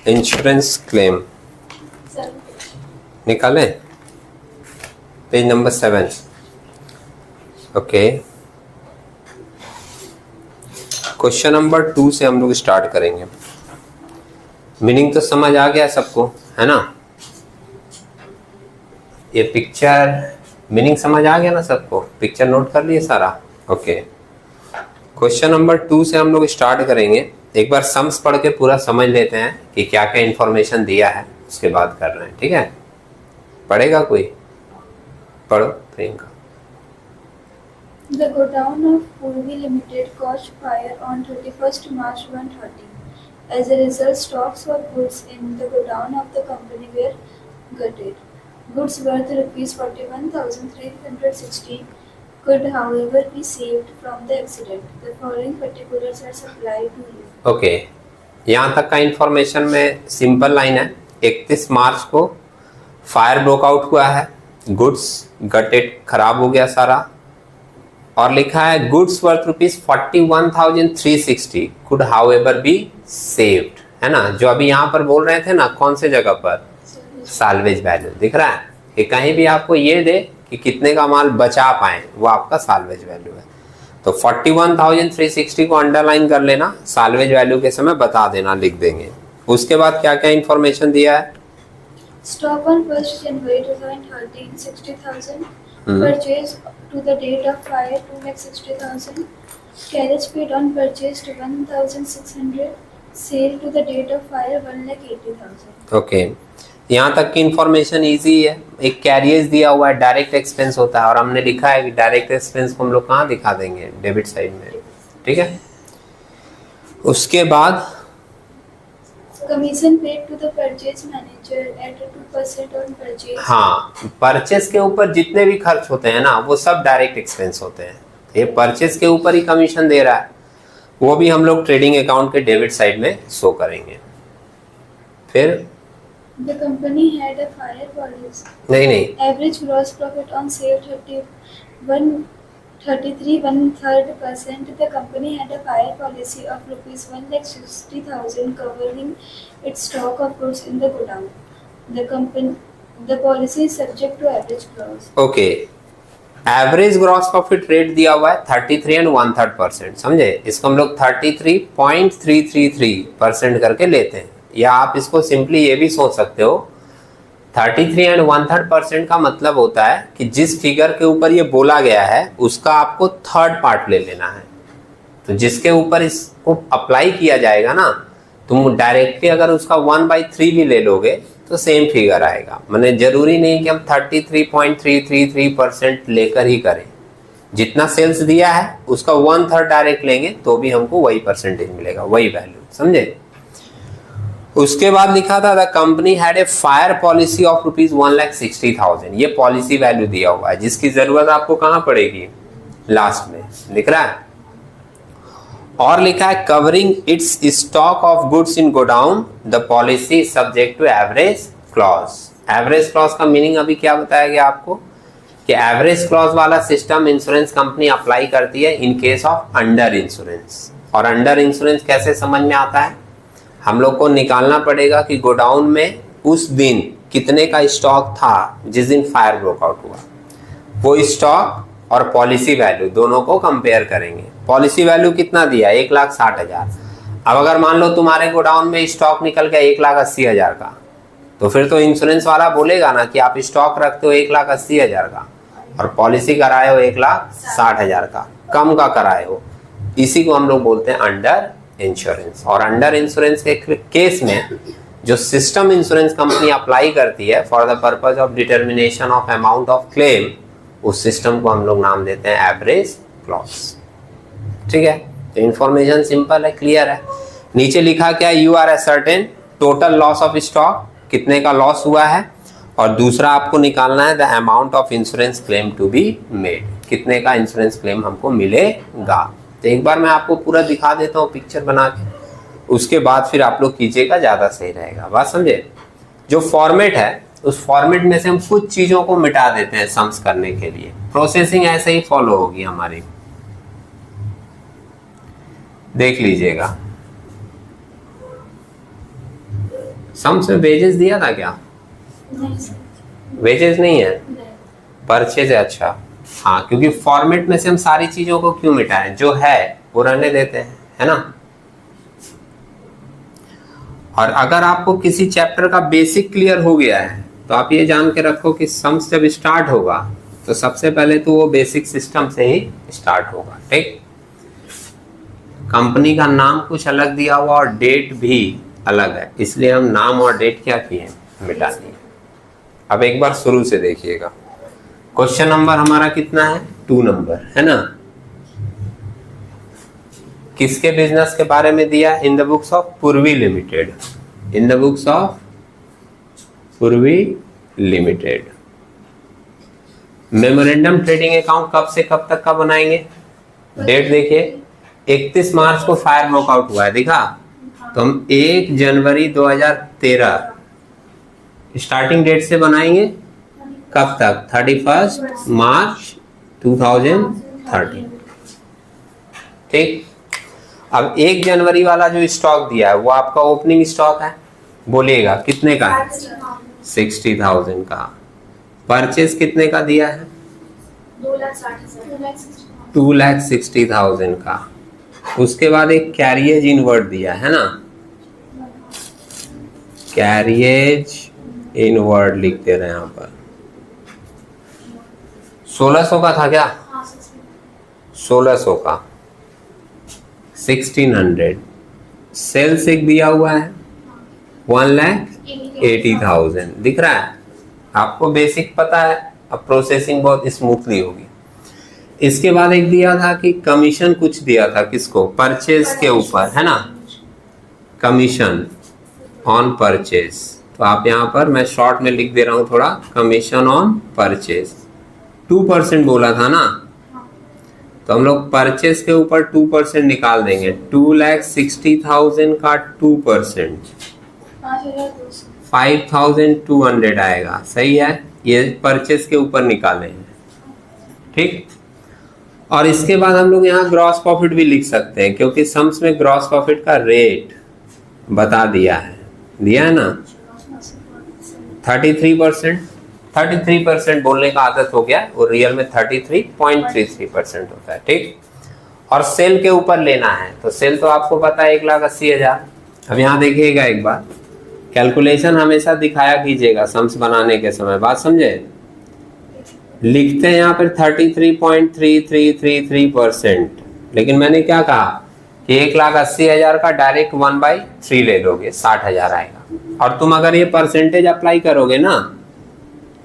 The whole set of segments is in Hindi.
इंश्योरेंस क्लेम निकालें, page number 7। Okay, question number 2 से हम लोग स्टार्ट करेंगे। मीनिंग तो समझ आ गया सबको, है ना? ये पिक्चर मीनिंग समझ आ गया ना सबको? पिक्चर नोट कर लिए सारा? ओके, क्वेश्चन नंबर 2 से हम लोग स्टार्ट करेंगे। एक बार सम्स पढ़ के पूरा समझ लेते हैं कि क्या क्या इंफॉर्मेशन दिया है, उसके बाद कर रहे हैं। ठीक है, पढ़ेगा कोई? पढ़ो Priyanka. The godown of Purvi Limited caught fire on 31st March 130. As a result, stocks or goods in the godown of the company were gutted. Goods worth rupees 41,360 could, however, be saved from the accident. The following particulars are supplied to you. Okay, यहाँ तक का इंफॉर्मेशन में सिंपल लाइन है। 31 मार्च को फायर ब्रोकआउट हुआ है, गुड्स गटेड, खराब हो गया सारा, और लिखा है goods worth rupees 41,360 could however be saved, है ना? जो अभी यहाँ पर बोल रहे थे ना, कौन से जगह पर? साल्वेज वैल्यू दिख रहा है कि कहीं भी आपको ये दे कि कितने का माल बचा पाए, वो आपका साल्वेज वैल्यू है। तो 41,360 को अंडरलाइन कर लेना, साल्वेज वैल्यू के समय बता देना, लिख देंगे। उसके बाद क्या क्या इंफॉर्मेशन दिया है? Stock on 1st January 2013, 60,000. Purchase to the date of fire 2,60,000. Carriage paid on purchased 1,600. Sale to the date of fire 1,80,000. Okay, यहाँ तक की इंफॉर्मेशन इजी है। एक कैरियज दिया हुआ है, डायरेक्ट एक्सपेंस होता है, और हमने लिखा है कि डायरेक्ट एक्सपेंस को हम लोग कहाँ दिखा देंगे? डेबिट साइड में। ठीक है, उसके बाद Commission paid to the purchase manager at 2% on purchase. हाँ, परचेस के ऊपर जितने भी खर्च होते हैं ना, वो सब डायरेक्ट एक्सपेंस होते हैं। ये परचेस के ऊपर ही कमीशन दे रहा है, वो भी हम लोग ट्रेडिंग अकाउंट के डेबिट साइड में शो करेंगे। फिर The company had a fire policy. नहीं, Average gross profit on sale 33.1/3%. The company had a fire policy of rupees 1,60,000 covering its stock of goods in the godown. The policy is subject to average clause. Okay, average gross profit rate दिया हुआ है 33 एंड 1/3%, समझे? इसको हम लोग 33.333% करके लेते हैं, या आप इसको सिंपली ये भी सोच सकते हो, 33 एंड 1/3% का मतलब होता है कि जिस फिगर के ऊपर ये बोला गया है उसका आपको थर्ड पार्ट ले लेना है। तो जिसके ऊपर इसको अप्लाई किया जाएगा ना, तुम डायरेक्टली अगर उसका 1/3 भी ले लोगे तो सेम फिगर आएगा। मैंने जरूरी नहीं कि हम 33.333% लेकर ही करें। जितना सेल्स दिया है उसका 1/3 डायरेक्ट लेंगे तो भी हमको वही परसेंटेज मिलेगा, वही वैल्यू, समझे? उसके बाद लिखा था the company had a fire policy of rupees 1,60,000। ये पॉलिसी वैल्यू दिया हुआ है, जिसकी जरूरत आपको कहाँ पड़ेगी? लास्ट में दिख रहा है। और लिखा है covering its stock of goods in godown, the policy subject to average clause. Average clause का मीनिंग अभी क्या बताया गया आपको? कि एवरेज क्लॉज वाला सिस्टम इंश्योरेंस कंपनी अप्लाई करती है in case of under insurance. और अंडर इंश्योरेंस कैसे समझ में आता है? हम लोग को निकालना पड़ेगा कि गोडाउन में उस दिन कितने का स्टॉक था जिस दिन फायर ब्रोकआउट हुआ। वो स्टॉक और पॉलिसी वैल्यू दोनों को कंपेयर करेंगे। पॉलिसी वैल्यू कितना दिया? 1,60,000। अब अगर मान लो तुम्हारे गोडाउन में स्टॉक निकल गया 1,80,000 का, तो फिर तो इंश्योरेंस वाला बोलेगा ना कि आप स्टॉक रखते हो 1,80,000 का और पॉलिसी कराए हो 1,60,000 का, कम का कराए हो। इसी को हम लोग बोलते हैं अंडर इंश्योरेंस। और अंडर इंश्योरेंस के केस में जो सिस्टम इंश्योरेंस कंपनी अप्लाई करती है for the purpose of determination of amount of claim, उस सिस्टम को हम लोग नाम देते हैं एवरेज क्लॉज। ठीक है, तो इंफॉर्मेशन सिंपल है, क्लियर है। नीचे लिखा क्या? You are ascertain total loss of stock, कितने का लॉस हुआ है, और दूसरा आपको निकालना है the amount of insurance claim to be made, कितने का इंश्योरेंस क्लेम हमको मिलेगा। तो एक बार मैं आपको पूरा दिखा देता हूँ पिक्चर बना के, उसके बाद फिर आप लोग कीजिएगा, ज़्यादा सही रहेगा। बात समझे? जो फॉर्मेट है उस फॉर्मेट में से हम कुछ चीज़ों को मिटा देते हैं सम्स करने के लिए। प्रोसेसिंग ऐसे ही फॉलो होगी हमारी, देख लीजिएगा। सम्स में वेजेस दिया था क्या? नहीं सर, वेजेस नहीं है, नहीं। परचेज है। अच्छा हाँ, क्योंकि फॉर्मेट में से हम सारी चीजों को क्यों मिटाएं, जो है वो रहने देते हैं, है ना। और अगर आपको किसी चैप्टर का बेसिक क्लियर हो गया है तो आप ये जान के रखो कि सम्स जब स्टार्ट होगा तो सबसे पहले तो वो बेसिक सिस्टम से ही स्टार्ट होगा। ठीक, कंपनी का नाम कुछ अलग दिया हुआ और डेट भी अलग है, इसलिए हम नाम और डेट क्या किए, मिटा दिए। अब एक बार शुरू से देखिएगा। क्वेश्चन नंबर हमारा कितना है, 2 नंबर, है ना। किसके बिजनेस के बारे में दिया, इन द बुक्स ऑफ पूर्वी limited, in the books of पूर्वी लिमिटेड। मेमोरेंडम ट्रेडिंग अकाउंट कब से कब तक का बनाएंगे, डेट देखिए 31 मार्च को फायर ब्रोकआउट हुआ है, दिखा। तो हम 1 जनवरी 2013 स्टार्टिंग डेट से बनाएंगे, कब तक, 31 मार्च 2013। ठीक, अब 1 जनवरी वाला जो स्टॉक दिया है वो आपका ओपनिंग स्टॉक है, बोलिएगा कितने का है, 60,000 का। परचेज कितने का दिया है, 2,60,000 का। उसके बाद एक कैरियज इनवर्ड दिया है ना, कैरियज इनवर्ड लिख दे रहे हैं यहाँ पर। 1600 का था क्या, 1600 का, 1600। सेल्स एक दिया हुआ है 1,80,000, दिख रहा है आपको, बेसिक पता है। अब प्रोसेसिंग बहुत स्मूथली होगी। इसके बाद एक दिया था कि कमीशन कुछ दिया था, किसको, परचेज के ऊपर, है ना, कमीशन ऑन परचेज। तो आप यहाँ पर मैं शॉर्ट में लिख दे रहा हूँ थोड़ा, कमीशन ऑन परचेज 2% बोला था ना, तो हम लोग परचेज के ऊपर 2% निकाल देंगे। 2,60,000 का 2% 5,200 आएगा, सही है। ये परचेज के ऊपर निकाले हैं, ठीक। और इसके बाद हम लोग यहाँ ग्रॉस प्रॉफिट भी लिख सकते हैं, क्योंकि सम्स में ग्रॉस प्रॉफिट का रेट बता दिया है ना, 33% बोलने का आदत हो गया, और रियल में 33.33% होता है, ठीक। और सेल के ऊपर लेना है, तो सेल तो आपको पता है 1,80,000। अब यहाँ देखिएगा एक बार, कैलकुलेशन हमेशा दिखाया कीजिएगा सम्स बनाने के समय, बात समझे। लिखते हैं यहाँ पर 33.3333%, लेकिन मैंने क्या कहा कि 1,80,000 का डायरेक्ट 1/3 ले लोगे, 60,000 आएगा। और तुम अगर ये परसेंटेज अप्लाई करोगे ना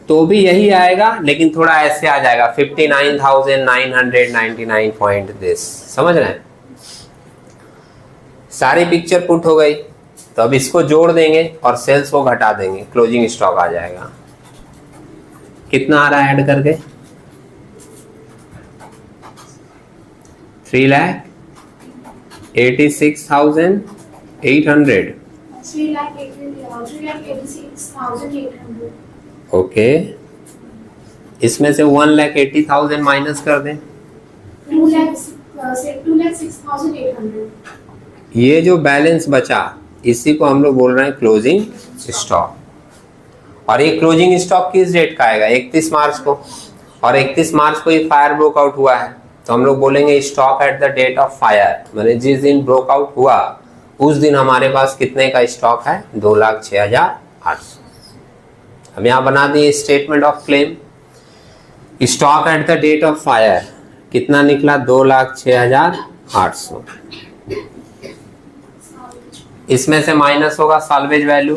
तो भी यही आएगा, लेकिन थोड़ा ऐसे आ जाएगा 59,999 पॉइंट दिस, समझ रहे हैं। सारी पिक्चर पुट हो गई, तो अब इसको जोड़ देंगे और सेल्स को घटा देंगे, क्लोजिंग स्टॉक आ जाएगा। कितना आ रहा है ऐड करके, 3,86,800। ओके, इसमें से 1,80,000 माइनस कर दें, 2,06,800। ये जो बैलेंस बचा इसी को हम लोग बोल रहे हैं क्लोजिंग स्टॉक। और ये क्लोजिंग स्टॉक किस डेट का आएगा, 31 मार्च को, और 31 मार्च को ये फायर ब्रोकआउट हुआ है, तो हम लोग बोलेंगे stock at the date of fire, मैंने जिस दिन ब्रोकआउट हुआ उस दिन हमारे पास कितने का स्टॉक है, 2,06,800। अब यहाँ बना दिए statement of claim, stock at the date of fire कितना निकला, 2,06,800। इसमें से माइनस होगा साल्वेज वैल्यू,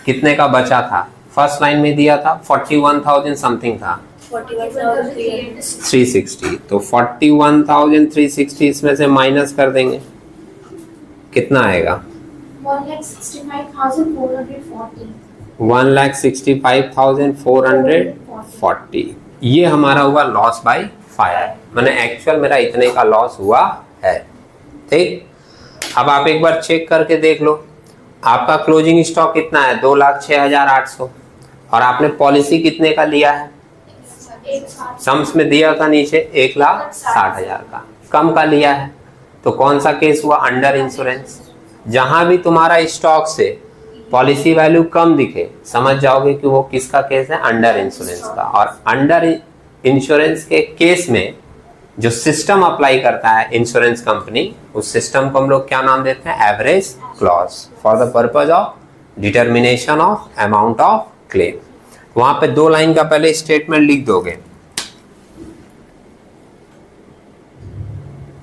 कितने का बचा था, फर्स्ट लाइन में दिया था 41,000 समथिंग था, 360, तो 41,360 इसमें से माइनस कर देंगे, कितना आएगा, 1,65,440। ये हमारा हुआ लॉस बाय फायर, मैंने एक्चुअल मेरा इतने का लॉस हुआ है, ठीक। अब आप एक बार चेक करके देख लो, आपका क्लोजिंग स्टॉक कितना है, 2,06,800, और आपने पॉलिसी कितने का लिया है, सम्स में दिया था नीचे 1,60,000 का, कम का लिया है, तो कौन सा केस हुआ, अंडर इंश्योरेंस। जहां भी तुम्हारा स्टॉक से पॉलिसी वैल्यू कम दिखे, समझ जाओगे कि वो किसका केस है, अंडर इंश्योरेंस का। और अंडर इंश्योरेंस के केस में जो सिस्टम अप्लाई करता है इंश्योरेंस कंपनी, उस सिस्टम को हम लोग क्या नाम देते हैं, average clause, for the purpose of determination of amount of claim. वहां पे 2 लाइन का पहले स्टेटमेंट लिख दोगे,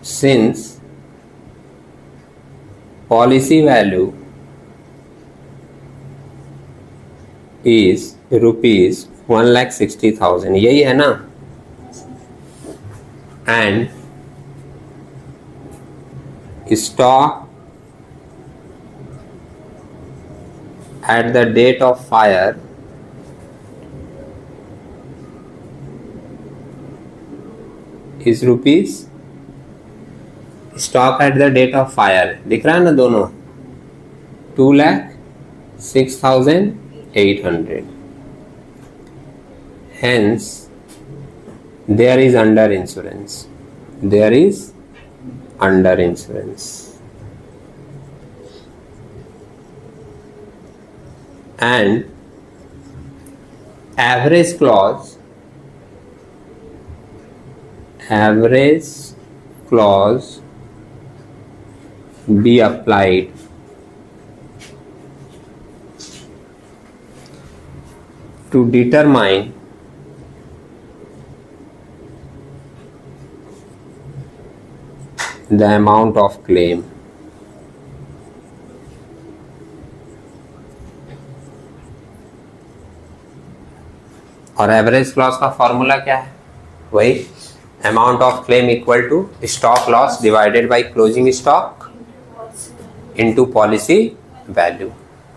since policy value is rupees 1,60,000, यही है ना, and stock at the date of fire is rupees, stock at the date of fire दिख रहा है ना दोनों, 2,06,800, hence there is under insurance, there is under insurance, and average clause be applied to determine the amount of claim. और एवरेज क्लॉज का फॉर्मूला क्या है, वही amount of claim equal to stock loss divided by closing stock into policy value.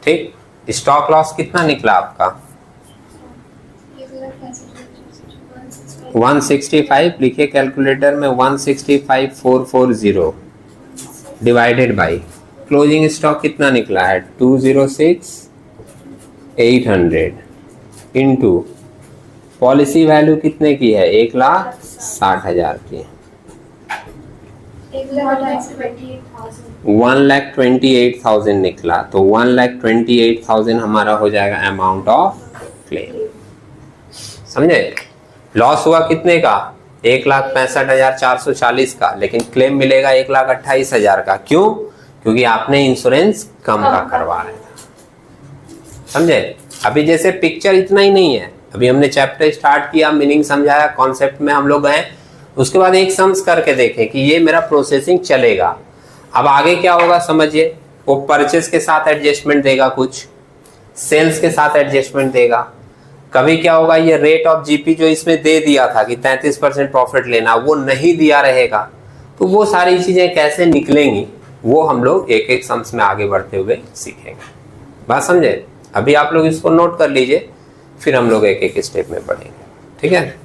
ठीक, स्टॉक लॉस कितना निकला आपका, 165, लिखे कैलकुलेटर में 165,440 डिवाइडेड बाय क्लोजिंग स्टॉक कितना निकला है 206,800 इनटू पॉलिसी वैल्यू कितने की है 1,60,000 की, 1,28,000 निकला। तो 1,28,000 हमारा हो जाएगा अमाउंट ऑफ क्लेम। समझे, लॉस हुआ कितने का, 1,65,440 का, लेकिन क्लेम मिलेगा 1,28,000 का। क्यों, क्योंकि आपने इंश्योरेंस कम का करवा रहे था। समझे, अभी जैसे पिक्चर इतना ही नहीं है, अभी हमने चैप्टर स्टार्ट किया, मीनिंग समझाया, कॉन्सेप्ट में हम लोग गए, उसके बाद एक सम्स करके देखें कि ये मेरा प्रोसेसिंग चलेगा। अब आगे क्या होगा समझिए, वो परचेस के साथ एडजस्टमेंट देगा, कुछ सेल्स के साथ एडजस्टमेंट देगा। कभी क्या होगा, ये रेट ऑफ जीपी जो इसमें दे दिया था कि 33% प्रॉफिट लेना, वो नहीं दिया रहेगा। तो वो सारी चीजें कैसे निकलेंगी वो हम लोग एक एक सम्स में आगे बढ़ते हुए सीखेंगे। बात समझे, अभी आप लोग इसको नोट कर लीजिए, फिर हम लोग एक एक स्टेप में बढ़ेंगे। ठीक है।